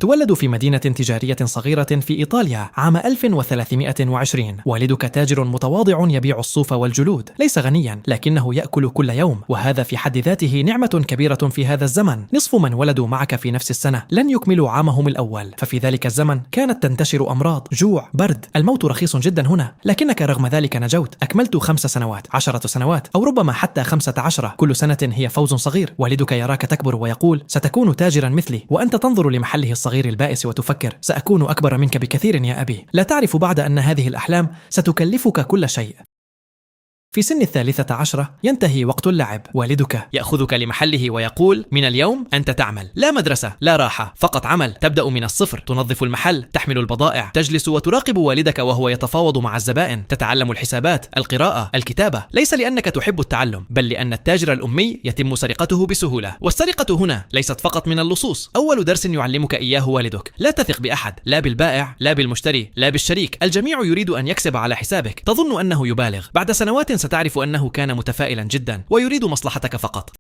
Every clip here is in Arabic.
تولد في مدينة تجارية صغيرة في إيطاليا عام 1320. والدك تاجر متواضع يبيع الصوف والجلود، ليس غنيا لكنه يأكل كل يوم، وهذا في حد ذاته نعمة كبيرة في هذا الزمن. نصف من ولدوا معك في نفس السنة لن يكملوا عامهم الأول، ففي ذلك الزمن كانت تنتشر أمراض، جوع، برد. الموت رخيص جدا هنا، لكنك رغم ذلك نجوت. أكملت 5 سنوات، 10 سنوات، أو ربما حتى 15. كل سنة هي فوز صغير. والدك يراك تكبر ويقول ستكون تاجرا مثلي، وأنت تنظر لمحله الصغير البائس وتفكر سأكون أكبر منك بكثير يا أبي. لا تعرف بعد أن هذه الأحلام ستكلفك كل شيء. في سن 13 ينتهي وقت اللعب. والدك يأخذك لمحله ويقول من اليوم أنت تعمل، لا مدرسة، لا راحة، فقط عمل. تبدأ من الصفر، تنظف المحل، تحمل البضائع، تجلس وتراقب والدك وهو يتفاوض مع الزبائن، تتعلم الحسابات، القراءة، الكتابة، ليس لأنك تحب التعلم، بل لأن التاجر الأمي يتم سرقته بسهولة. والسرقة هنا ليست فقط من اللصوص. أول درس يعلمك إياه والدك: لا تثق بأحد، لا بالبائع، لا بالمشتري، لا بالشريك. الجميع يريد أن يكسب على حسابك. تظن أنه يبالغ، بعد سنوات ستعرف أنه كان متفائلا جدا ويريد مصلحتك فقط.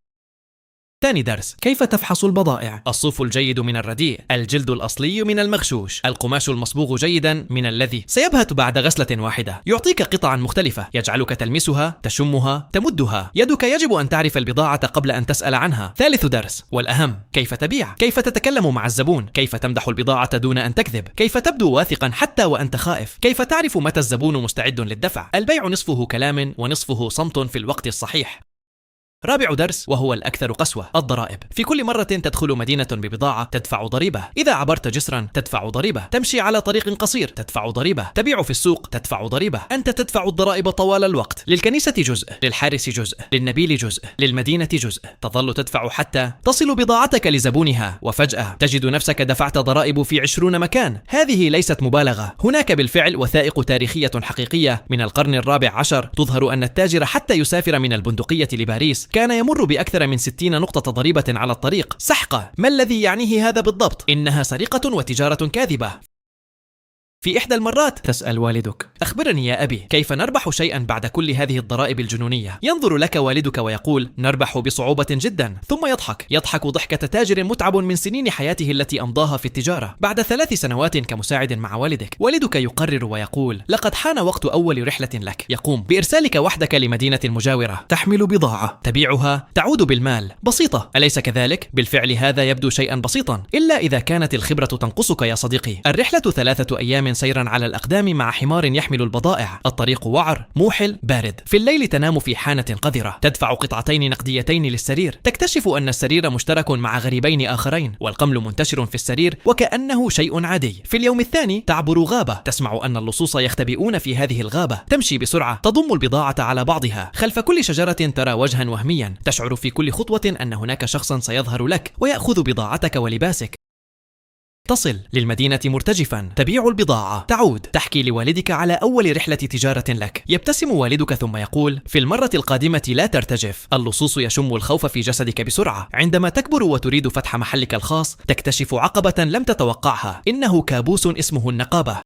ثاني درس: كيف تفحص البضائع؟ الصوف الجيد من الرديء، الجلد الأصلي من المغشوش، القماش المصبوغ جيدا من الذي سيبهت بعد غسلة واحدة. يعطيك قطعا مختلفة، يجعلك تلمسها، تشمها، تمدها. يدك يجب أن تعرف البضاعة قبل أن تسأل عنها. ثالث درس والأهم: كيف تبيع؟ كيف تتكلم مع الزبون؟ كيف تمدح البضاعة دون أن تكذب؟ كيف تبدو واثقا حتى وأنت خائف؟ كيف تعرف متى الزبون مستعد للدفع؟ البيع نصفه كلام ونصفه صمت في الوقت الصحيح. رابع درس وهو الأكثر قسوة: الضرائب. في كل مرة تدخل مدينة ببضاعة تدفع ضريبة. إذا عبرت جسرا تدفع ضريبة. تمشي على طريق قصير تدفع ضريبة. تبيع في السوق تدفع ضريبة. أنت تدفع الضرائب طوال الوقت. للكنيسة جزء، للحارس جزء، للنبيل جزء، للمدينة جزء. تظل تدفع حتى تصل بضاعتك لزبونها، وفجأة تجد نفسك دفعت ضرائب في 20 مكان. هذه ليست مبالغة، هناك بالفعل وثائق تاريخية حقيقية من القرن الرابع عشر تظهر أن التاجر حتى يسافر من البندقية لباريس كان يمر بأكثر من 60 نقطة ضريبة على الطريق. سحقة. ما الذي يعنيه هذا بالضبط؟ إنها سرقة وتجارة كاذبة. في إحدى المرات تسأل والدك: أخبرني يا أبي، كيف نربح شيئا بعد كل هذه الضرائب الجنونية؟ ينظر لك والدك ويقول: نربح بصعوبة جدا. ثم يضحك ضحكة تاجر متعب من سنين حياته التي أمضاها في التجارة. بعد 3 سنوات كمساعد مع والدك، والدك يقرر ويقول: لقد حان وقت أول رحلة لك. يقوم بإرسالك وحدك لمدينة مجاورة، تحمل بضاعة، تبيعها، تعود بالمال. بسيطة، أليس كذلك؟ بالفعل هذا يبدو شيئا بسيطا، إلا إذا كانت الخبرة تنقصك يا صديقي. الرحلة 3 أيام سيرا على الأقدام مع حمار يحمل البضائع. الطريق وعر، موحل، بارد. في الليل تنام في حانة قذرة. تدفع قطعتين نقديتين للسرير. تكتشف أن السرير مشترك مع غريبين آخرين، والقمل منتشر في السرير وكأنه شيء عادي. في اليوم الثاني تعبر غابة. تسمع أن اللصوص يختبئون في هذه الغابة. تمشي بسرعة، تضم البضاعة على بعضها. خلف كل شجرة ترى وجها وهميا. تشعر في كل خطوة أن هناك شخصا سيظهر لك ويأخذ بضاعتك ولباسك. تصل للمدينة مرتجفا، تبيع البضاعة، تعود، تحكي لوالدك على أول رحلة تجارة لك. يبتسم والدك ثم يقول: في المرة القادمة لا ترتجف. اللصوص يشم الخوف في جسدك بسرعة. عندما تكبر وتريد فتح محلك الخاص تكتشف عقبة لم تتوقعها، إنه كابوس اسمه النقابة.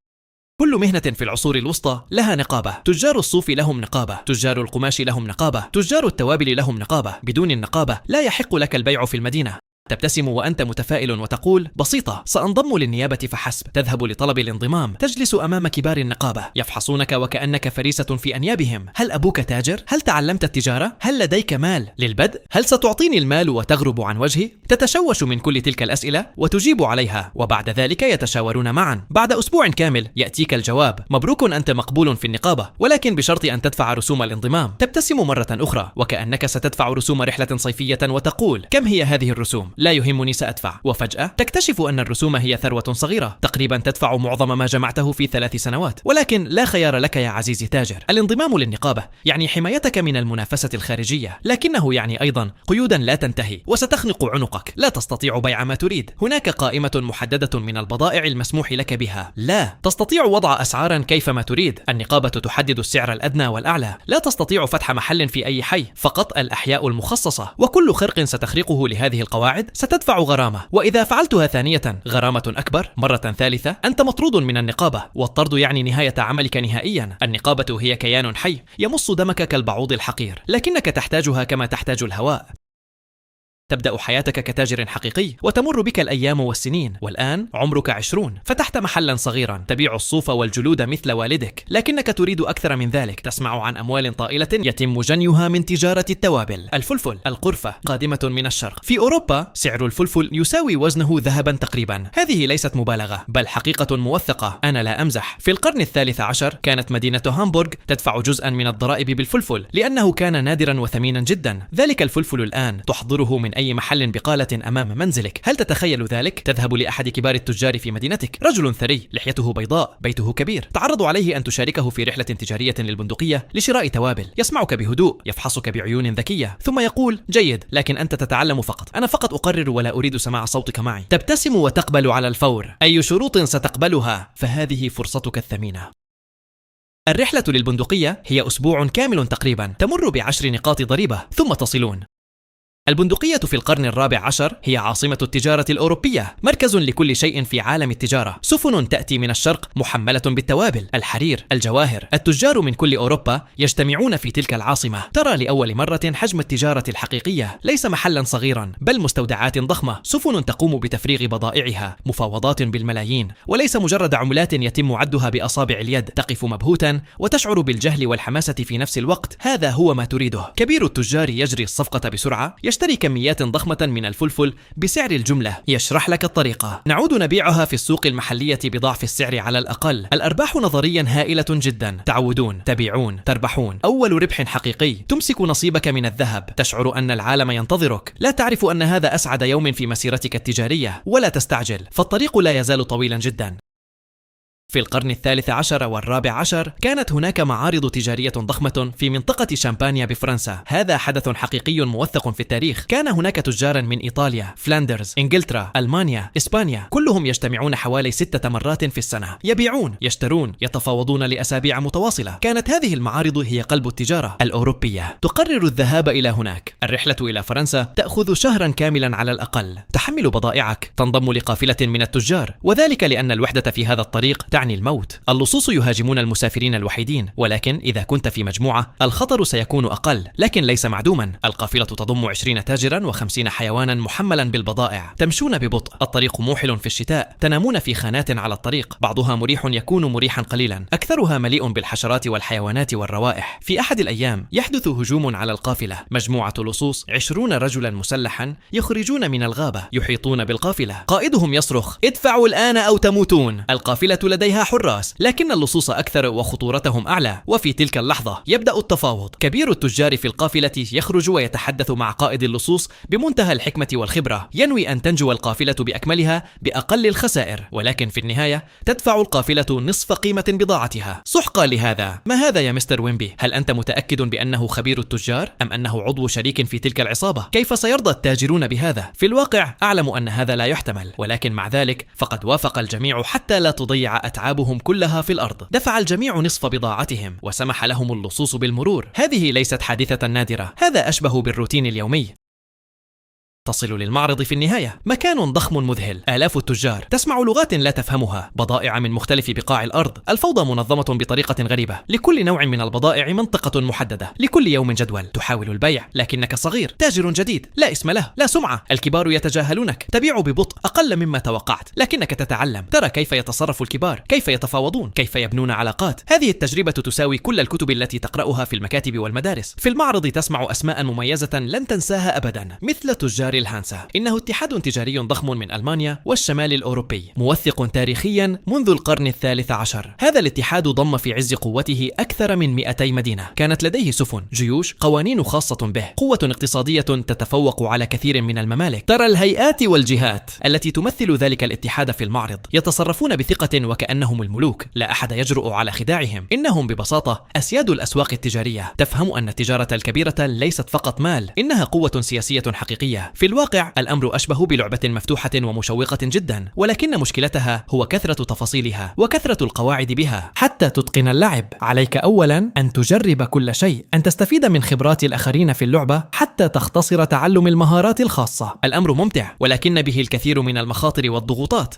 كل مهنة في العصور الوسطى لها نقابة. تجار الصوف لهم نقابة، تجار القماش لهم نقابة، تجار التوابل لهم نقابة. بدون النقابة لا يحق لك البيع في المدينة. تبتسم وأنت متفائل وتقول: بسيطة، سأنضم للنيابة فحسب. تذهب لطلب الانضمام، تجلس أمام كبار النقابة، يفحصونك وكأنك فريسة في أنيابهم. هل أبوك تاجر؟ هل تعلمت التجارة؟ هل لديك مال للبدء؟ هل ستعطيني المال وتغرب عن وجهي؟ تتشوش من كل تلك الأسئلة وتجيب عليها، وبعد ذلك يتشاورون معا. بعد أسبوع كامل يأتيك الجواب: مبروك، أنت مقبول في النقابة، ولكن بشرط أن تدفع رسوم الانضمام. تبتسم مرة أخرى وكأنك ستدفع رسوم رحلة صيفية وتقول: كم هي هذه الرسوم؟ لا يهمني، سأدفع. وفجأة تكتشف أن الرسوم هي ثروة صغيرة، تقريبا تدفع معظم ما جمعته في 3 سنوات. ولكن لا خيار لك يا عزيزي تاجر. الانضمام للنقابة يعني حمايتك من المنافسة الخارجية، لكنه يعني أيضا قيودا لا تنتهي، وستخنق عنقك. لا تستطيع بيع ما تريد. هناك قائمة محددة من البضائع المسموح لك بها. لا تستطيع وضع أسعارا كيفما تريد. النقابة تحدد السعر الأدنى والأعلى. لا تستطيع فتح محل في أي حي، فقط الأحياء المخصصة. وكل خرق ستخرقه لهذه القواعد ستدفع غرامة، وإذا فعلتها ثانية غرامة أكبر، مرة ثالثة أنت مطرود من النقابة. والطرد يعني نهاية عملك نهائيا. النقابة هي كيان حي يمص دمك كالبعوض الحقير، لكنك تحتاجها كما تحتاج الهواء. تبدأ حياتك كتاجر حقيقي وتمر بك الأيام والسنين، والآن عمرك 20. فتحت محلا صغيرا تبيع الصوف والجلود مثل والدك، لكنك تريد أكثر من ذلك. تسمع عن أموال طائلة يتم جنيها من تجارة التوابل، الفلفل، القرفة قادمة من الشرق. في أوروبا سعر الفلفل يساوي وزنه ذهبا تقريبا. هذه ليست مبالغة بل حقيقة موثقة، أنا لا أمزح. في القرن الثالث عشر كانت مدينة هامبورغ تدفع جزءا من الضرائب بالفلفل لأنه كان نادرا وثمينا جدا. ذلك الفلفل الآن تحضره من أي محل بقالة أمام منزلك. هل تتخيل ذلك؟ تذهب لأحد كبار التجار في مدينتك، رجل ثري، لحيته بيضاء، بيته كبير، تعرض عليه أن تشاركه في رحلة تجارية للبندقية لشراء توابل. يسمعك بهدوء، يفحصك بعيون ذكية، ثم يقول: جيد، لكن أنت تتعلم فقط، أنا فقط أقرر ولا أريد سماع صوتك معي. تبتسم وتقبل على الفور. أي شروط ستقبلها؟ فهذه فرصتك الثمينة. الرحلة للبندقية هي أسبوع كامل تقريبا، تمر ب10 نقاط ضريبة ثم تصلون. البندقية في القرن الرابع عشر هي عاصمة التجارة الأوروبية، مركز لكل شيء في عالم التجارة. سفن تأتي من الشرق محملة بالتوابل، الحرير، الجواهر. التجار من كل أوروبا يجتمعون في تلك العاصمة. ترى لأول مرة حجم التجارة الحقيقية، ليس محلا صغيرا بل مستودعات ضخمة، سفن تقوم بتفريغ بضائعها، مفاوضات بالملايين، وليس مجرد عملات يتم عدها بأصابع اليد. تقف مبهوتا وتشعر بالجهل والحماسة في نفس الوقت. هذا هو ما تريده. كبير التجار يجري الصفقة بسرعة، يشتري كميات ضخمة من الفلفل بسعر الجملة، يشرح لك الطريقة. نعود نبيعها في السوق المحلية بضعف السعر على الأقل. الأرباح نظريا هائلة جدا. تعودون، تبيعون، تربحون. أول ربح حقيقي. تمسك نصيبك من الذهب، تشعر أن العالم ينتظرك. لا تعرف أن هذا أسعد يوم في مسيرتك التجارية، ولا تستعجل، فالطريق لا يزال طويلا جدا. في القرن الثالث عشر والرابع عشر كانت هناك معارض تجارية ضخمة في منطقة شامبانيا بفرنسا. هذا حدث حقيقي موثق في التاريخ. كان هناك تجارا من إيطاليا، فلاندرز، إنجلترا، ألمانيا، إسبانيا، كلهم يجتمعون حوالي 6 مرات في السنة، يبيعون، يشترون، يتفاوضون لأسابيع متواصلة. كانت هذه المعارض هي قلب التجارة الأوروبية. تقرر الذهاب إلى هناك. الرحلة إلى فرنسا تأخذ شهرا كاملا على الأقل. تحمل بضائعك، تنضم لقافلة من التجار، وذلك لأن الوحدة في هذا الطريق تعني الموت. اللصوص يهاجمون المسافرين الوحيدين، ولكن إذا كنت في مجموعة الخطر سيكون أقل، لكن ليس معدوما. القافلة تضم 20 تاجرا و50 حيوانا محملا بالبضائع. تمشون ببطء، الطريق موحل في الشتاء، تنامون في خانات على الطريق، بعضها مريح يكون مريحا قليلا، أكثرها مليء بالحشرات والحيوانات والروائح. في أحد الأيام يحدث هجوم على القافلة. مجموعة لصوص 20 رجلا مسلحا يخرجون من الغابة، يحيطون بالقافلة. قائدهم يصرخ: ادفعوا الآن أو تموتون. القافلة لديها حراس، لكن اللصوص أكثر وخطورتهم أعلى. وفي تلك اللحظة يبدأ التفاوض. كبير التجار في القافلة يخرج ويتحدث مع قائد اللصوص بمنتهى الحكمة والخبرة. ينوي أن تنجو القافلة بأكملها بأقل الخسائر، ولكن في النهاية تدفع القافلة نصف قيمة بضاعتها. سحقا لهذا. ما هذا يا مستر ويمبي؟ هل أنت متأكد بأنه خبير التجار أم أنه عضو شريك في تلك العصابة؟ كيف سيرضى التاجرون بهذا؟ في الواقع أعلم أن هذا لا يحتمل، ولكن مع ذلك فقد وافق الجميع حتى لا تضيع أتعابهم كلها في الأرض. دفع الجميع نصف بضاعتهم وسمح لهم اللصوص بالمرور. هذه ليست حادثة نادرة، هذا أشبه بالروتين اليومي. تصل للمعرض في النهاية، مكان ضخم مذهل، آلاف التجار، تسمع لغات لا تفهمها، بضائع من مختلف بقاع الأرض. الفوضى منظمة بطريقة غريبة، لكل نوع من البضائع منطقة محددة، لكل يوم جدول. تحاول البيع لكنك صغير، تاجر جديد، لا اسم له، لا سمعة. الكبار يتجاهلونك، تبيع ببطء، أقل مما توقعت، لكنك تتعلم. ترى كيف يتصرف الكبار، كيف يتفاوضون، كيف يبنون علاقات. هذه التجربة تساوي كل الكتب التي تقرأها في المكاتب والمدارس. في المعرض تسمع أسماء مميزة لن تنساها أبدا، مثل تجار الهانسا. إنه اتحاد تجاري ضخم من ألمانيا والشمال الأوروبي، موثق تاريخيا منذ القرن الثالث عشر. هذا الاتحاد ضم في عز قوته أكثر من 200 مدينة. كانت لديه سفن، جيوش، قوانين خاصة به، قوة اقتصادية تتفوق على كثير من الممالك. ترى الهيئات والجهات التي تمثل ذلك الاتحاد في المعرض يتصرفون بثقة وكأنهم الملوك، لا أحد يجرؤ على خداعهم. إنهم ببساطة أسياد الأسواق التجارية. تفهم أن التجارة الكبيرة ليست فقط مال، إنها قوة سياسية حقيقية. في الواقع الأمر أشبه بلعبة مفتوحة ومشوقة جدا، ولكن مشكلتها هو كثرة تفاصيلها وكثرة القواعد بها. حتى تتقن اللعب عليك أولا أن تجرب كل شيء، أن تستفيد من خبرات الآخرين في اللعبة حتى تختصر تعلم المهارات الخاصة. الأمر ممتع، ولكن به الكثير من المخاطر والضغوطات.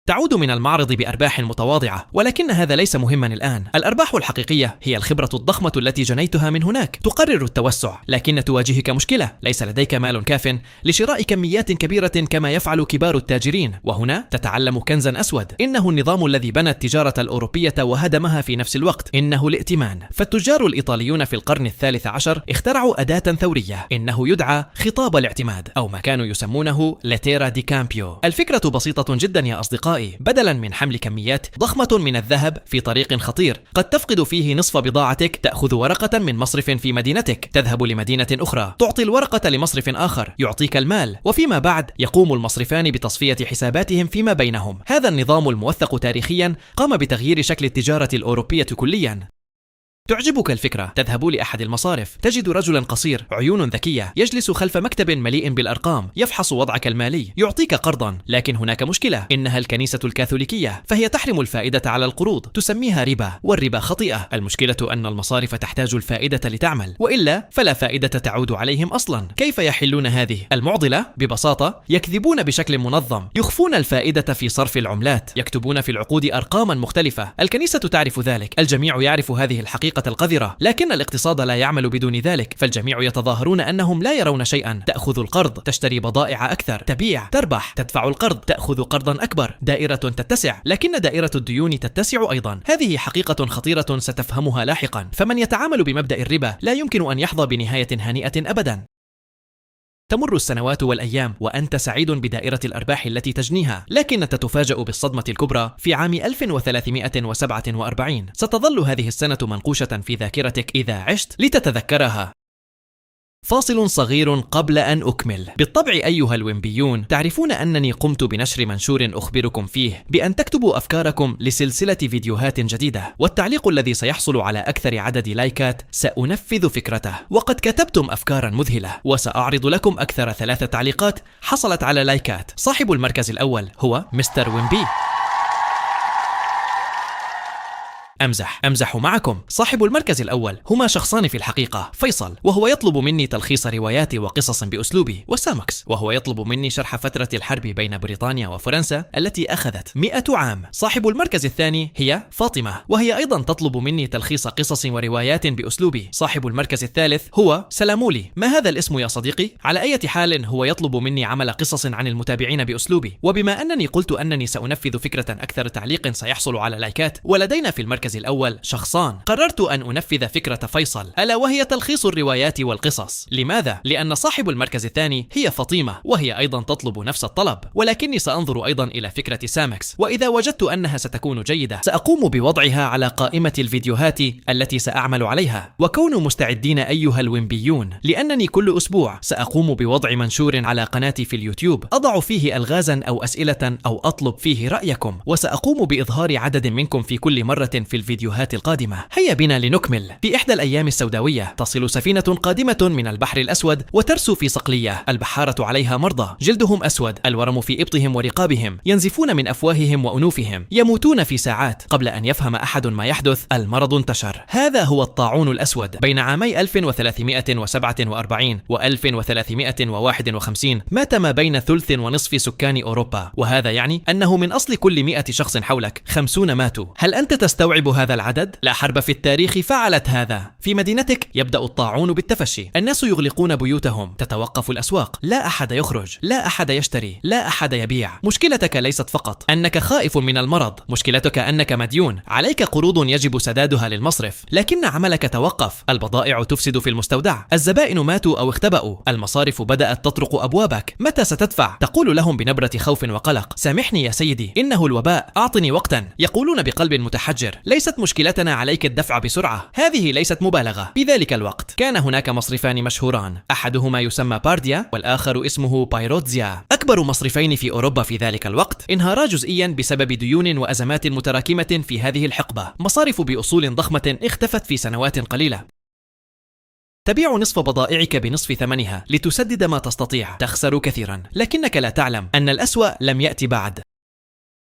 تعود من المعرض بأرباح متواضعة، ولكن هذا ليس مهما الآن. الأرباح الحقيقية هي الخبرة الضخمة التي جنيتها من هناك. تقرر التوسع، لكن تواجهك مشكلة: ليس لديك مال كاف لشراء كميات كبيرة كما يفعل كبار التاجرين. وهنا تتعلم كنزا أسود: إنه النظام الذي بنى التجارة الأوروبية وهدمها في نفس الوقت، إنه الائتمان. فالتجار الإيطاليون في القرن الثالث عشر اخترعوا أداة ثورية، إنه يدعى خطاب الاعتماد، أو ما كانوا يسمونه لتيرا دي كامبيو. الفكرة بسيطة جدا يا أصدقائي. بدلا من حمل كميات ضخمة من الذهب في طريق خطير قد تفقد فيه نصف بضاعتك، تأخذ ورقة من مصرف في مدينتك، تذهب لمدينة أخرى، تعطي الورقة لمصرف آخر يعطيك المال، وفيما بعد يقوم المصرفان بتصفية حساباتهم فيما بينهم. هذا النظام الموثق تاريخيا قام بتغيير شكل التجارة الأوروبية كليا. تعجبك الفكرة؟ تذهب لأحد المصارف، تجد رجلا قصير، عيون ذكية، يجلس خلف مكتب مليء بالأرقام، يفحص وضعك المالي، يعطيك قرضا. لكن هناك مشكلة: إنها الكنيسة الكاثوليكية، فهي تحرم الفائدة على القروض، تسميها ربا، والربا خطيئة. المشكلة أن المصارف تحتاج الفائدة لتعمل، وإلا فلا فائدة تعود عليهم أصلا. كيف يحلون هذه المعضلة؟ ببساطة، يكذبون بشكل منظم، يخفون الفائدة في صرف العملات، يكتبون في العقود أرقاما مختلفة. الكنيسة تعرف ذلك، الجميع يعرف هذه الحقيقة القذرة، لكن الاقتصاد لا يعمل بدون ذلك. فالجميع يتظاهرون أنهم لا يرون شيئا. تأخذ القرض، تشتري بضائع أكثر، تبيع، تربح، تدفع القرض، تأخذ قرضا أكبر، دائرة تتسع، لكن دائرة الديون تتسع أيضا. هذه حقيقة خطيرة ستفهمها لاحقا. فمن يتعامل بمبدأ الربا لا يمكن أن يحظى بنهاية هنيئة أبدا. تمر السنوات والأيام وأنت سعيد بدائرة الأرباح التي تجنيها، لكن تتفاجأ بالصدمة الكبرى في عام 1347. ستظل هذه السنة منقوشة في ذاكرتك إذا عشت لتتذكرها. فاصل صغير قبل أن أكمل. بالطبع أيها الويمبيون، تعرفون أنني قمت بنشر منشور أخبركم فيه بأن تكتبوا أفكاركم لسلسلة فيديوهات جديدة، والتعليق الذي سيحصل على أكثر عدد لايكات سأنفذ فكرته. وقد كتبتم أفكارا مذهلة، وسأعرض لكم أكثر 3 تعليقات حصلت على لايكات. صاحب المركز الأول هو مستر ويمبي. أمزح معكم. صاحب المركز الأول هما شخصان في الحقيقة: فيصل، وهو يطلب مني تلخيص روايات وقصص بأسلوبي، وسامكس، وهو يطلب مني شرح فترة الحرب بين بريطانيا وفرنسا التي أخذت 100 عام. صاحب المركز الثاني هي فاطمة، وهي أيضا تطلب مني تلخيص قصص وروايات بأسلوبي. صاحب المركز الثالث هو سلامولي. ما هذا الاسم يا صديقي؟ على أي حال، هو يطلب مني عمل قصص عن المتابعين بأسلوبي، وبما أنني قلت أنني سأنفذ فكرة أكثر تعليق سيحصل على لايكات، ولدينا في المركز الأول شخصان، قررت أن أنفذ فكرة فيصل، ألا وهي تلخيص الروايات والقصص. لماذا؟ لأن صاحب المركز الثاني هي فاطمة، وهي أيضا تطلب نفس الطلب، ولكني سأنظر أيضا إلى فكرة سامكس، وإذا وجدت أنها ستكون جيدة سأقوم بوضعها على قائمة الفيديوهات التي سأعمل عليها. وكونوا مستعدين أيها الويمبيون، لأنني كل أسبوع سأقوم بوضع منشور على قناتي في اليوتيوب أضع فيه ألغازا أو أسئلة أو أطلب فيه رأيكم، وسأقوم بإظهار عدد منكم في كل مرة في الفيديوهات القادمة. هيا بنا لنكمل. في إحدى الأيام السوداوية تصل سفينة قادمة من البحر الأسود وترسو في صقلية. البحارة عليها مرضى، جلدهم أسود، الورم في إبطهم ورقابهم، ينزفون من أفواههم وأنوفهم، يموتون في ساعات. قبل أن يفهم أحد ما يحدث، المرض انتشر. هذا هو الطاعون الأسود. بين عامي 1347 و 1351 مات ما بين ثلث ونصف سكان أوروبا، وهذا يعني أنه من أصل كل 100 شخص حولك 50 ماتوا. هل أنت تستوعب هذا العدد؟ لا حرب في التاريخ فعلت هذا. في مدينتك يبدأ الطاعون بالتفشي، الناس يغلقون بيوتهم، تتوقف الأسواق، لا أحد يخرج، لا أحد يشتري، لا أحد يبيع. مشكلتك ليست فقط أنك خائف من المرض، مشكلتك أنك مديون، عليك قروض يجب سدادها للمصرف، لكن عملك توقف، البضائع تفسد في المستودع، الزبائن ماتوا أو اختبأوا، المصارف بدأت تطرق أبوابك. متى ستدفع؟ تقول لهم بنبرة خوف وقلق: سامحني يا سيدي، إنه الوباء، أعطني وقتا. يقولون بقلب متحجر: ليست مشكلتنا عليك الدفع بسرعة، هذه ليست مبالغة. في ذلك الوقت كان هناك مصرفان مشهوران، أحدهما يسمى بارديا والآخر اسمه بايروتزيا، أكبر مصرفين في أوروبا في ذلك الوقت. انهارا جزئيا بسبب ديون وأزمات متراكمة في هذه الحقبة. مصارف بأصول ضخمة اختفت في سنوات قليلة. تبيع نصف بضائعك بنصف ثمنها لتسدد ما تستطيع، تخسر كثيرا، لكنك لا تعلم أن الأسوأ لم يأتي بعد.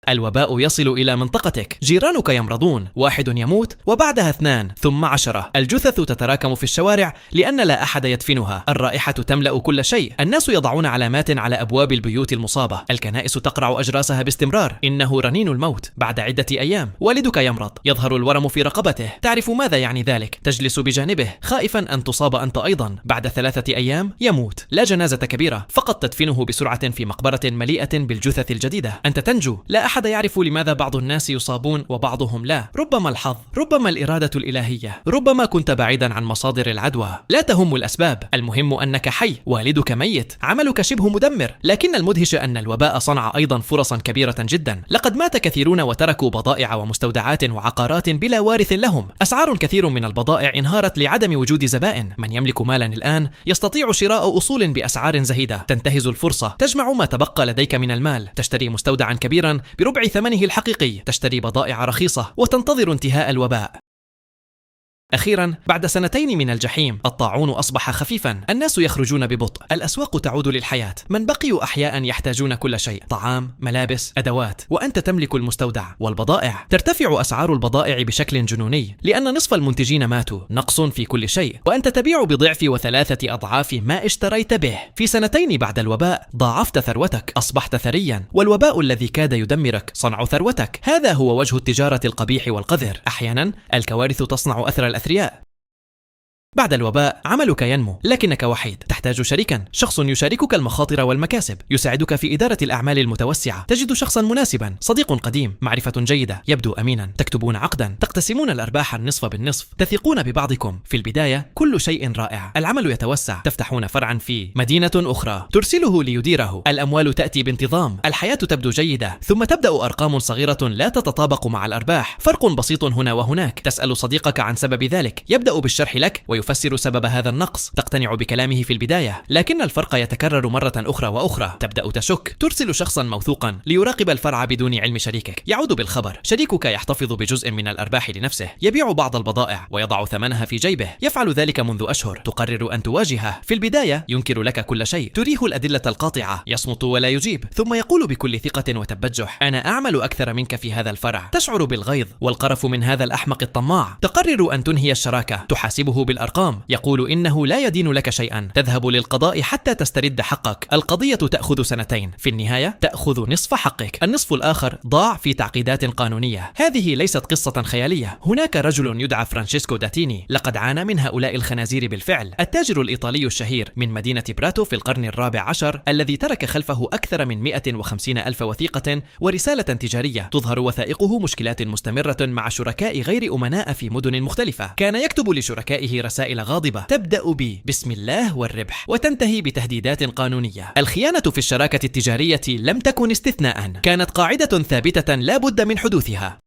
الوباء يصل إلى منطقتك، جيرانك يمرضون، 1 يموت وبعدها 2 ثم 10. الجثث تتراكم في الشوارع لأن لا أحد يدفنها، الرائحة تملأ كل شيء، الناس يضعون علامات على أبواب البيوت المصابة، الكنائس تقرع أجراسها باستمرار، إنه رنين الموت. بعد عدة أيام والدك يمرض، يظهر الورم في رقبته، تعرف ماذا يعني ذلك، تجلس بجانبه خائفا أن تصاب أنت أيضا. بعد 3 أيام يموت، لا جنازة كبيرة، فقط تدفنه بسرعة في مقبرة مليئة بالجثث الجديدة. أنت تنجو، لا أحد يعرف لماذا بعض الناس يصابون وبعضهم لا، ربما الحظ، ربما الإرادة الإلهية، ربما كنت بعيدا عن مصادر العدوى، لا تهم الأسباب، المهم أنك حي، والدك ميت، عملك شبه مدمر. لكن المدهش أن الوباء صنع أيضا فرصا كبيرة جدا، لقد مات كثيرون وتركوا بضائع ومستودعات وعقارات بلا وارث لهم، أسعار كثير من البضائع انهارت لعدم وجود زبائن، من يملك مالا الآن يستطيع شراء أصول بأسعار زهيدة، تنتهز الفرصة، تجمع ما تبقى لديك من المال، تشتري مستودعا كبيرا بربع ثمنه الحقيقي، تشتري بضائع رخيصة وتنتظر انتهاء الوباء. أخيرا بعد 2 من الجحيم الطاعون أصبح خفيفا، الناس يخرجون ببطء، الأسواق تعود للحياة، من بقيوا أحياء يحتاجون كل شيء، طعام، ملابس، أدوات، وأنت تملك المستودع والبضائع. ترتفع أسعار البضائع بشكل جنوني لأن نصف المنتجين ماتوا، نقص في كل شيء، وأنت تبيع بضعف و3 أضعاف ما اشتريت به. في 2 بعد الوباء ضاعفت ثروتك، أصبحت ثريا، والوباء الذي كاد يدمرك صنع ثروتك. هذا هو وجه التجارة القبيح والقذر. أحيانا الكوارث تصنع أثر الأثرياء. بعد الوباء عملك ينمو، لكنك وحيد، تحتاج شريكا، شخص يشاركك المخاطر والمكاسب، يساعدك في إدارة الأعمال المتوسعة، تجد شخصا مناسبا، صديق قديم، معرفة جيدة، يبدو أمينا، تكتبون عقدا، تقتسمون الأرباح النصف بالنصف، تثقون ببعضكم. في البداية كل شيء رائع، العمل يتوسع، تفتحون فرعا في مدينة أخرى، ترسله ليديره، الأموال تأتي بانتظام، الحياة تبدو جيدة، ثم تبدأ أرقام صغيرة لا تتطابق مع الأرباح، فرق بسيط هنا وهناك، تسأل صديقك عن سبب ذلك، يبدأ بالشرح لك ويفسر سبب هذا النقص، تقتنع بكلامه في البداية، لكن الفرق يتكرر مرة أخرى وأخرى، تبدأ تشك، ترسل شخصا موثوقا ليراقب الفرع بدون علم شريكك، يعود بالخبر، شريكك يحتفظ بجزء من الأرباح لنفسه، يبيع بعض البضائع ويضع ثمنها في جيبه، يفعل ذلك منذ أشهر، تقرر أن تواجهه، في البداية ينكر لك كل شيء، تريه الأدلة القاطعة، يصمت ولا يجيب، ثم يقول بكل ثقة وتبجح: أنا أعمل أكثر منك في هذا الفرع، تشعر بالغيظ والقرف من هذا الأحمق الطماع، تقرر أن تنهي الشراكة، تحاسبه بالأرقام، يقول إنه لا يدين لك شيئا، تذهب للقضاء حتى تسترد حقك، القضية تأخذ 2، في النهاية تأخذ نصف حقك، النصف الآخر ضاع في تعقيدات قانونية. هذه ليست قصة خيالية، هناك رجل يدعى فرانشيسكو داتيني، لقد عانى من هؤلاء الخنازير بالفعل، التاجر الإيطالي الشهير من مدينة براتو في القرن الرابع عشر، الذي ترك خلفه أكثر من 150 ألف وثيقة ورسالة تجارية، تظهر وثائقه مشكلات مستمرة مع شركاء غير أمناء في مدن مختلفة، كان يكتب لشركائه رسائل غاضبة تبدأ بسم الله والربح وتنتهي بتهديدات قانونية. الخيانة في الشراكة التجارية لم تكن استثناء، كانت قاعدة ثابتة لا بد من حدوثها.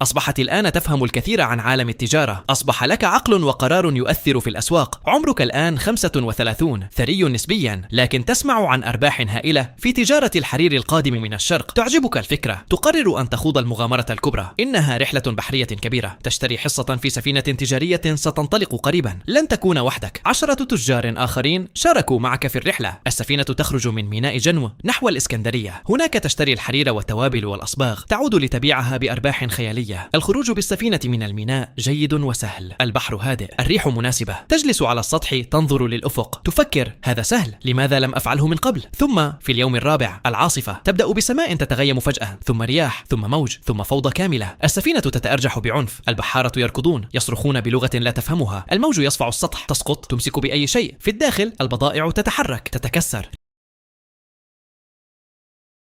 أصبحت الآن تفهم الكثير عن عالم التجارة، أصبح لك عقل وقرار يؤثر في الأسواق، عمرك الآن 35، ثري نسبيا، لكن تسمع عن أرباح هائلة في تجارة الحرير القادم من الشرق، تعجبك الفكرة، تقرر أن تخوض المغامرة الكبرى، إنها رحلة بحرية كبيرة، تشتري حصة في سفينة تجارية ستنطلق قريبا، لن تكون وحدك، 10 تجار آخرين شاركوا معك في الرحلة، السفينة تخرج من ميناء جنوة نحو الإسكندرية، هناك تشتري الحرير والتوابل والأصباغ، تعود لتبيعها بأرباح خيالية. الخروج بالسفينة من الميناء جيد وسهل، البحر هادئ، الريح مناسبة، تجلس على السطح تنظر للأفق، تفكر: هذا سهل، لماذا لم أفعله من قبل؟ ثم في اليوم الرابع العاصفة تبدأ بسماء تتغيم فجأة، ثم رياح، ثم موج، ثم فوضى كاملة، السفينة تتأرجح بعنف، البحارة يركضون، يصرخون بلغة لا تفهمها، الموج يصفع السطح، تسقط، تمسك بأي شيء، في الداخل البضائع تتحرك، تتكسر،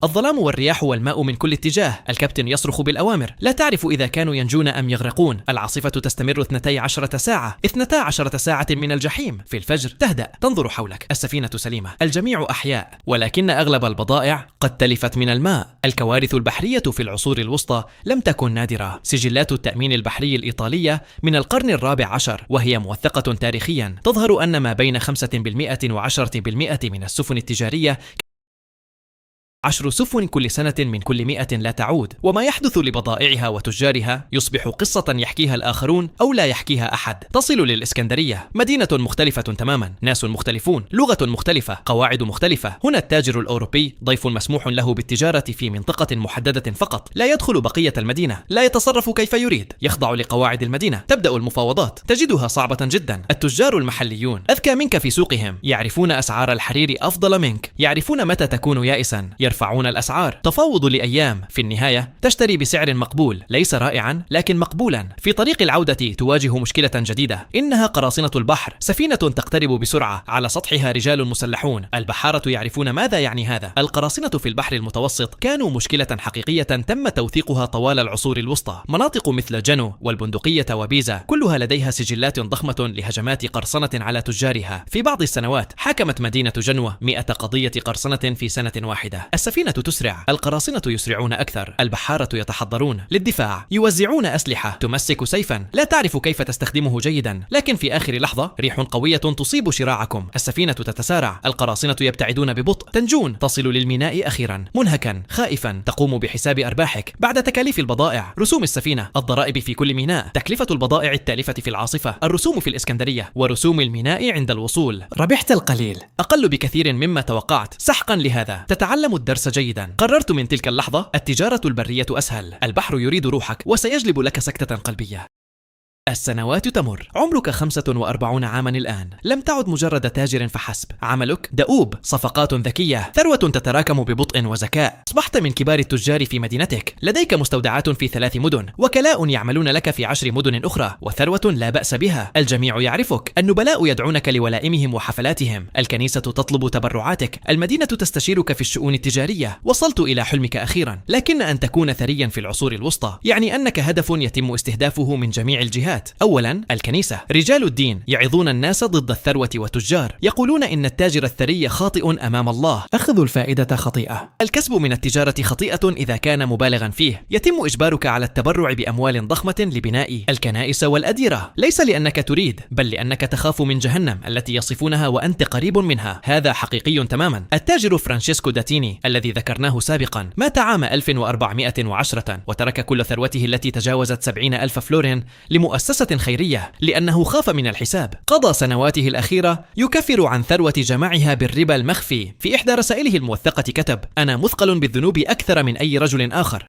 الظلام والرياح والماء من كل اتجاه، الكابتن يصرخ بالأوامر، لا تعرف إذا كانوا ينجون أم يغرقون، العاصفة تستمر 12 ساعة، 12 ساعة من الجحيم، في الفجر تهدأ، تنظر حولك، السفينة سليمة، الجميع أحياء، ولكن أغلب البضائع قد تلفت من الماء. الكوارث البحرية في العصور الوسطى لم تكن نادرة، سجلات التأمين البحري الإيطالية من القرن الرابع عشر وهي موثقة تاريخيا، تظهر أن ما بين 5% و10% من السفن التجارية 10 سفن كل سنة من كل 100 لا تعود، وما يحدث لبضائعها وتجارها يصبح قصة يحكيها الآخرون أو لا يحكيها أحد. تصل للإسكندرية، مدينة مختلفة تماما، ناس مختلفون، لغة مختلفة، قواعد مختلفة. هنا التاجر الأوروبي ضيف مسموح له بالتجارة في منطقة محددة فقط، لا يدخل بقية المدينة، لا يتصرف كيف يريد، يخضع لقواعد المدينة. تبدأ المفاوضات، تجدها صعبة جدا. التجار المحليون أذكى منك في سوقهم، يعرفون أسعار الحرير أفضل منك، يعرفون متى تكون يائسا، يرفعون الأسعار. تفاوض لأيام، في النهاية تشتري بسعر مقبول، ليس رائعا لكن مقبولا. في طريق العودة تواجه مشكلة جديدة، إنها قراصنة البحر، سفينة تقترب بسرعة، على سطحها رجال مسلحون. البحارة يعرفون ماذا يعني هذا. القراصنة في البحر المتوسط كانوا مشكلة حقيقية تم توثيقها طوال العصور الوسطى. مناطق مثل جنو والبندقية وبيزا كلها لديها سجلات ضخمة لهجمات قرصنة على تجارها. في بعض السنوات حكمت مدينة جنوة 100 قضية قرصنة في سنة واحدة. السفينة تسرع، القراصنة يسرعون أكثر، البحارة يتحضرون للدفاع، يوزعون أسلحة، تمسك سيفا لا تعرف كيف تستخدمه جيدا، لكن في آخر لحظة ريح قوية تصيب شراعكم، السفينة تتسارع، القراصنة يبتعدون ببطء، تنجون، تصل للميناء أخيرا منهكا خائفا، تقوم بحساب أرباحك بعد تكاليف البضائع، رسوم السفينة، الضرائب في كل ميناء، تكلفة البضائع التالفة في العاصفة، الرسوم في الإسكندرية، ورسوم الميناء عند الوصول. ربحت القليل، أقل بكثير مما توقعت. سحقا لهذا تتعلم الدرس جيدا. قررت من تلك اللحظة التجارة البرية أسهل، البحر يريد روحك وسيجلب لك سكتة قلبية. السنوات تمر، عمرك 45 عاما الآن، لم تعد مجرد تاجر فحسب، عملك دؤوب، صفقات ذكية، ثروة تتراكم ببطء وذكاء. أصبحت من كبار التجار في مدينتك، لديك مستودعات في 3 مدن، وكلاء يعملون لك في 10 مدن أخرى، وثروة لا بأس بها. الجميع يعرفك، النبلاء يدعونك لولائمهم وحفلاتهم، الكنيسة تطلب تبرعاتك، المدينة تستشيرك في الشؤون التجارية. وصلت إلى حلمك أخيرا، لكن أن تكون ثريا في العصور الوسطى يعني أنك هدف يتم استهدافه من جميع الجهات. أولا الكنيسة، رجال الدين يعظون الناس ضد الثروة والتجار، يقولون إن التاجر الثري خاطئ أمام الله، أخذ الفائدة خطيئة. الكسب من التجارة خطيئة إذا كان مبالغا فيه، يتم إجبارك على التبرع بأموال ضخمة لبناء الكنائس والأديرة، ليس لأنك تريد بل لأنك تخاف من جهنم التي يصفونها وأنت قريب منها. هذا حقيقي تماما. التاجر فرانشيسكو داتيني الذي ذكرناه سابقا مات عام 1410 وترك كل ثروته التي تجاوزت 70,000 فلورين لمؤسسة خيرية لأنه خاف من الحساب. قضى سنواته الأخيرة يكفر عن ثروة جمعها بالربا المخفي. في إحدى رسائله الموثقة كتب: أنا مثقل بالذنوب أكثر من أي رجل آخر.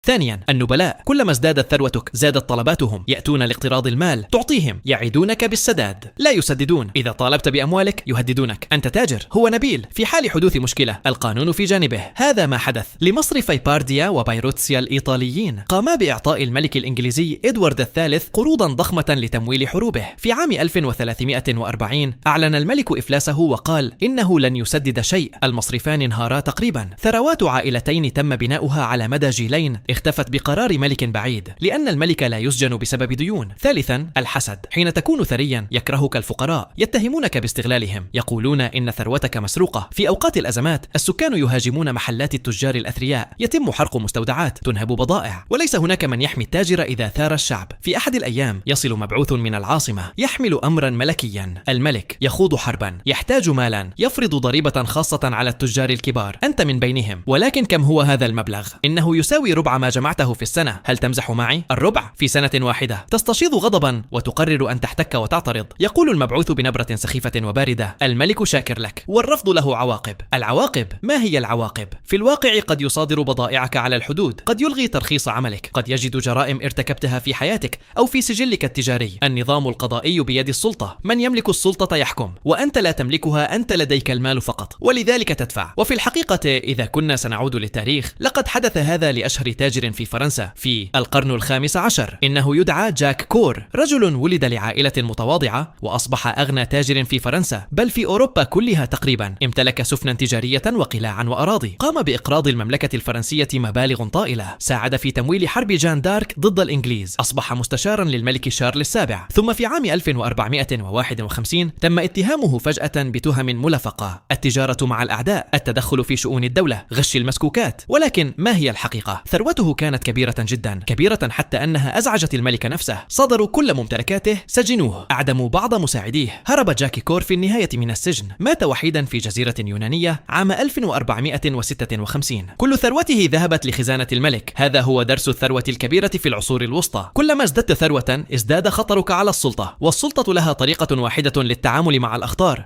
ثانيا النبلاء، كلما ازدادت ثروتك زادت طلباتهم، يأتون لاقتراض المال، تعطيهم، يعدونك بالسداد، لا يسددون. إذا طالبت بأموالك يهددونك. أنت تاجر، هو نبيل، في حال حدوث مشكلة القانون في جانبه. هذا ما حدث لمصرفي بارديا وبايروتسيا الإيطاليين. قاما بإعطاء الملك الإنجليزي إدوارد الثالث قروضا ضخمة لتمويل حروبه. في عام 1340 أعلن الملك إفلاسه وقال إنه لن يسدد شيء. المصرفان انهارا تقريبا. ثروات عائلتين تم بناؤها على مدى جيلين اختفت بقرار ملك بعيد، لأن الملك لا يسجن بسبب ديون. ثالثا الحسد، حين تكون ثريا يكرهك الفقراء، يتهمونك باستغلالهم، يقولون إن ثروتك مسروقة. في أوقات الأزمات السكان يهاجمون محلات التجار الأثرياء، يتم حرق مستودعات، تنهب بضائع، وليس هناك من يحمي التاجر إذا ثار الشعب. في أحد الأيام يصل مبعوث من العاصمة يحمل أمرا ملكيا. الملك يخوض حربا، يحتاج مالا، يفرض ضريبة خاصة على التجار الكبار، أنت من بينهم. ولكن كم هو هذا المبلغ؟ إنه يساوي ربع ما جمعته في السنة. هل تمزح معي؟ الربع في سنة واحدة. تستشيض غضبا وتقرر أن تحتك وتعترض. يقول المبعوث بنبرة سخيفة وباردة: الملك شاكر لك، والرفض له عواقب. العواقب؟ ما هي العواقب؟ في الواقع قد يصادر بضائعك على الحدود، قد يلغي ترخيص عملك، قد يجد جرائم ارتكبتها في حياتك أو في سجلك التجاري. النظام القضائي بيد السلطة، من يملك السلطة يحكم، وأنت لا تملكها، أنت لديك المال فقط، ولذلك تدفع. وفي الحقيقة إذا كنا سنعود للتاريخ، لقد حدث هذا لأشهر تاجر في فرنسا في القرن ال15. إنه يدعى جاك كور، رجل ولد لعائلة متواضعة وأصبح أغنى تاجر في فرنسا، بل في أوروبا كلها تقريبا. امتلك سفنا تجارية وقلاعا وأراضي، قام بإقراض المملكة الفرنسية مبالغ طائلة، ساعد في تمويل حرب جان دارك ضد الإنجليز، أصبح مستشارا للملك شارل السابع. ثم في عام 1451 تم اتهامه فجأة بتهم ملفقة: التجارة مع الأعداء، التدخل في شؤون الدولة، غش المسكوكات. ولكن ما هي الحقيقة؟ ثروته ثروته كانت كبيرة جدا، كبيرة حتى أنها أزعجت الملك نفسه. صدروا كل ممتلكاته، سجنوه، أعدموا بعض مساعديه. هرب جاكي كور في النهاية من السجن، مات وحيدا في جزيرة يونانية عام 1456. كل ثروته ذهبت لخزانة الملك. هذا هو درس الثروة الكبيرة في العصور الوسطى. كلما ازددت ثروة ازداد خطرك على السلطة، والسلطة لها طريقة واحدة للتعامل مع الأخطار.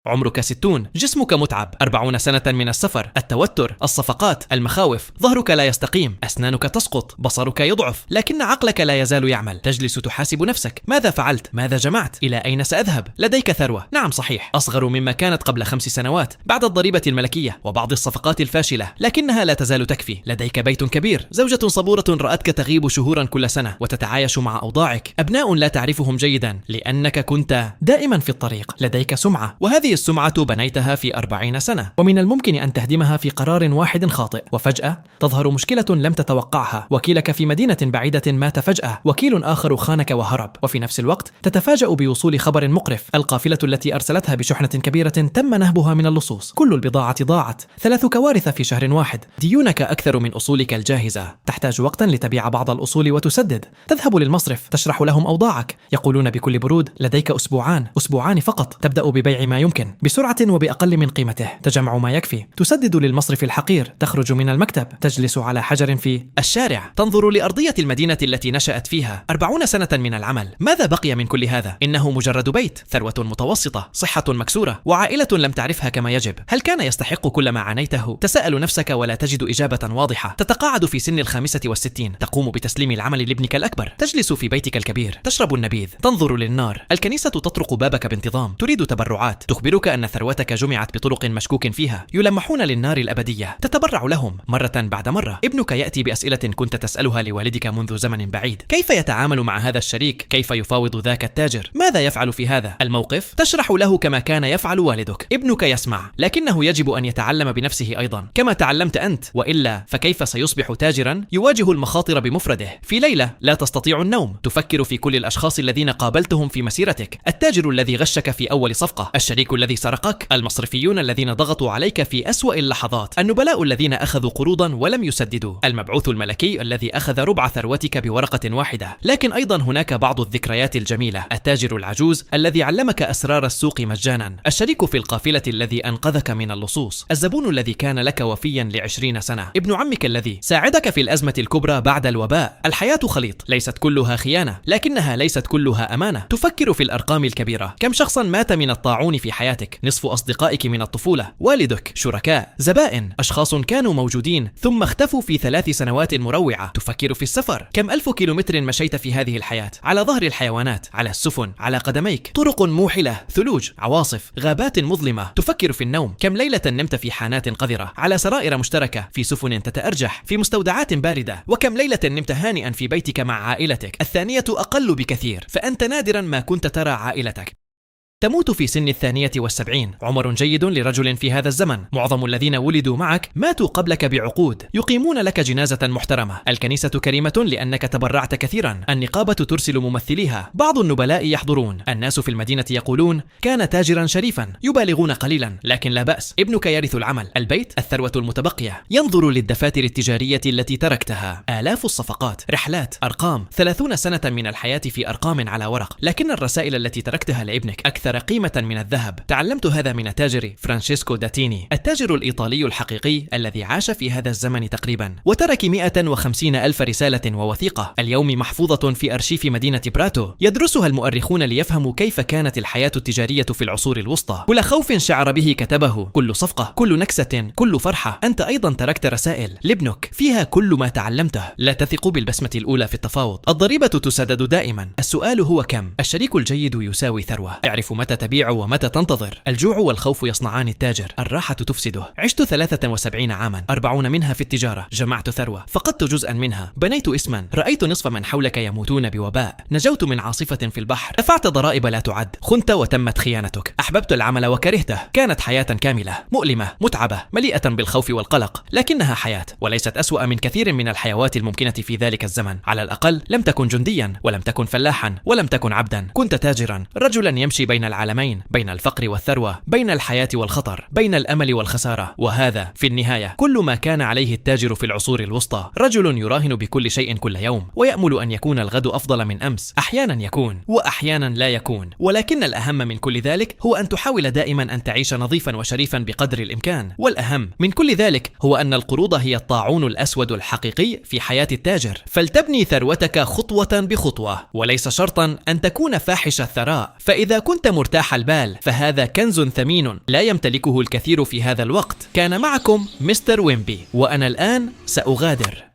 عمرك 60، جسمك متعب، 40 سنة من السفر، التوتر، الصفقات، المخاوف، ظهرك لا يستقيم، أسنانك تسقط، بصرك يضعف، لكن عقلك لا يزال يعمل. تجلس تحاسب نفسك: ماذا فعلت؟ ماذا جمعت؟ إلى أين سأذهب؟ لديك ثروة، نعم صحيح، أصغر مما كانت قبل 5 سنوات بعد الضريبة الملكية وبعض الصفقات الفاشلة، لكنها لا تزال تكفي. لديك بيت كبير، زوجة صبورة رأتك تغيب شهورا كل سنة وتتعايش مع أوضاعك، أبناء لا تعرفهم جيدا لأنك كنت دائما في الطريق. لديك سمعة، وهذه السمعة بنيتها في 40 سنة، ومن الممكن أن تهدمها في قرار واحد خاطئ. وفجأة تظهر مشكلة لم تتوقعها. وكيلك في مدينة بعيدة مات فجأة، وكيل آخر خانك وهرب، وفي نفس الوقت تتفاجأ بوصول خبر مقرف: القافلة التي أرسلتها بشحنة كبيرة تم نهبها من اللصوص، كل البضاعة ضاعت، 3 كوارث في شهر واحد، ديونك أكثر من أصولك الجاهزة، تحتاج وقتا لتبيع بعض الأصول وتسدد، تذهب للمصرف، تشرح لهم أوضاعك، يقولون بكل برود: لديك أسبوعان فقط، تبدأ ببيع ما يمكن بسرعة وبأقل من قيمته، تجمع ما يكفي، تسدد للمصرف الحقير، تخرج من المكتب، تجلس على حجر في الشارع، تنظر لأرضية المدينة التي نشأت فيها. 40 سنة من العمل، ماذا بقي من كل هذا؟ إنه مجرد بيت، ثروة متوسطة، صحة مكسورة، وعائلة لم تعرفها كما يجب. هل كان يستحق كل ما عانيته؟ تساءل نفسك ولا تجد إجابة واضحة. تتقاعد في سن 65، تقوم بتسليم العمل لابنك الأكبر، تجلس في بيتك الكبير، تشرب النبيذ، تنظر للنار. الكنيسة تطرق بابك بانتظام، تريد تبرعات، تخبرك أن ثروتك جمعت بطرق مشكوك فيها، يلمحون للنار الأبدية، تتبرع لهم مرة بعد مرة. ابنك يأتي بأسئلة كنت تسألها لوالدك منذ زمن بعيد: كيف يتعامل مع هذا الشريك؟ كيف يفاوض ذاك التاجر؟ ماذا يفعل في هذا الموقف؟ تشرح له كما كان يفعل والدك. ابنك يسمع، لكنه يجب أن يتعلم بنفسه أيضا كما تعلمت أنت، وإلا فكيف سيصبح تاجرا يواجه المخاطر بمفرده؟ في ليلة لا تستطيع النوم، تفكر في كل الأشخاص الذين قابلتهم في مسيرتك: التاجر الذي غشك في أول صفقة، الشريك الذي سرقك، المصرفيون الذين ضغطوا عليك في أسوأ اللحظات، النبلاء الذين أخذوا قروضا ولم يسددوا، المبعوث الملكي الذي أخذ ربع ثروتك بورقة واحدة. لكن أيضا هناك بعض الذكريات الجميلة: التاجر العجوز الذي علمك أسرار السوق مجانا، الشريك في القافلة الذي أنقذك من اللصوص، الزبون الذي كان لك وفيا ل20 سنة، ابن عمك الذي ساعدك في الأزمة الكبرى بعد الوباء. الحياة خليط، ليست كلها خيانة، لكنها ليست كلها أمانة. تفكر في الأرقام الكبيرة: كم شخصا مات من الطاعون في حياتك؟ نصف أصدقائك من الطفولة، والدك، شركاء، زبائن، أشخاص كانوا موجودين ثم اختفوا في 3 سنوات مروعة. تفكر في السفر: كم 1000 كيلومتر مشيت في هذه الحياة، على ظهر الحيوانات، على السفن، على قدميك، طرق موحلة، ثلوج، عواصف، غابات مظلمة. تفكر في النوم: كم ليلة نمت في حانات قذرة، على سرائر مشتركة، في سفن تتأرجح، في مستودعات باردة، وكم ليلة نمت هانئا في بيتك مع عائلتك. الثانية أقل بكثير، فأنت نادرا ما كنت ترى عائلتك. تموت في سن 72، عمر جيد لرجل في هذا الزمن. معظم الذين ولدوا معك ماتوا قبلك بعقود، يقيمون لك جنازة محترمة. الكنيسة كريمة لأنك تبرعت كثيرا، النقابة ترسل ممثليها، بعض النبلاء يحضرون، الناس في المدينة يقولون: كان تاجرا شريفا، يبالغون قليلا، لكن لا بأس، ابنك يرث العمل، البيت، الثروة المتبقية. ينظر للدفاتر التجارية التي تركتها، آلاف الصفقات، رحلات، أرقام، 30 سنة من الحياة في أرقام على ورق، لكن الرسائل التي تركتها لابنك أكثر قيمة من الذهب. تعلمت هذا من التاجر فرانشيسكو داتيني، التاجر الإيطالي الحقيقي الذي عاش في هذا الزمن تقريبا، وترك 150,000 رسالة ووثيقة، اليوم محفوظة في أرشيف مدينة براتو، يدرسها المؤرخون ليفهموا كيف كانت الحياة التجارية في العصور الوسطى. كل خوف شعر به كتبه، كل صفقة، كل نكسة، كل فرحة. أنت أيضا تركت رسائل لابنك فيها كل ما تعلمته. لا تثق بالبسمة الأولى في التفاوض، الضريبة تسدد دائما. السؤال هو كم؟ الشريك الجيد يساوي ثروة، اعرف متى تبيع ومتى تنتظر. الجوع والخوف يصنعان التاجر، الراحة تفسده. عشت 73 عاما، 40 منها في التجارة. جمعت ثروة، فقدت جزءا منها. بنيت اسما، رأيت نصف من حولك يموتون بوباء. نجوت من عاصفة في البحر. دفعت ضرائب لا تعد. خنت وتمت خيانتك. أحببت العمل وكرهته. كانت حياة كاملة، مؤلمة، متعبة، مليئة بالخوف والقلق، لكنها حياة، وليست أسوأ من كثير من الحيوات الممكنة في ذلك الزمن. على الأقل لم تكن جنديا، ولم تكن فلاحا، ولم تكن عبدا. كنت تاجرا، رجلا يمشي بين العالمين، بين الفقر والثروة، بين الحياة والخطر، بين الأمل والخسارة. وهذا في النهاية كل ما كان عليه التاجر في العصور الوسطى، رجل يراهن بكل شيء كل يوم، ويأمل أن يكون الغد أفضل من أمس. أحيانا يكون وأحيانا لا يكون، ولكن الأهم من كل ذلك هو أن تحاول دائما أن تعيش نظيفا وشريفا بقدر الإمكان. والأهم من كل ذلك هو أن القروض هي الطاعون الأسود الحقيقي في حياة التاجر، فلتبني ثروتك خطوة بخطوة، وليس شرطا أن تكون فاحش الثراء. فإذا كنت مرتاح البال فهذا كنز ثمين لا يمتلكه الكثير في هذا الوقت. كان معكم مستر ويمبي، وأنا الآن سأغادر.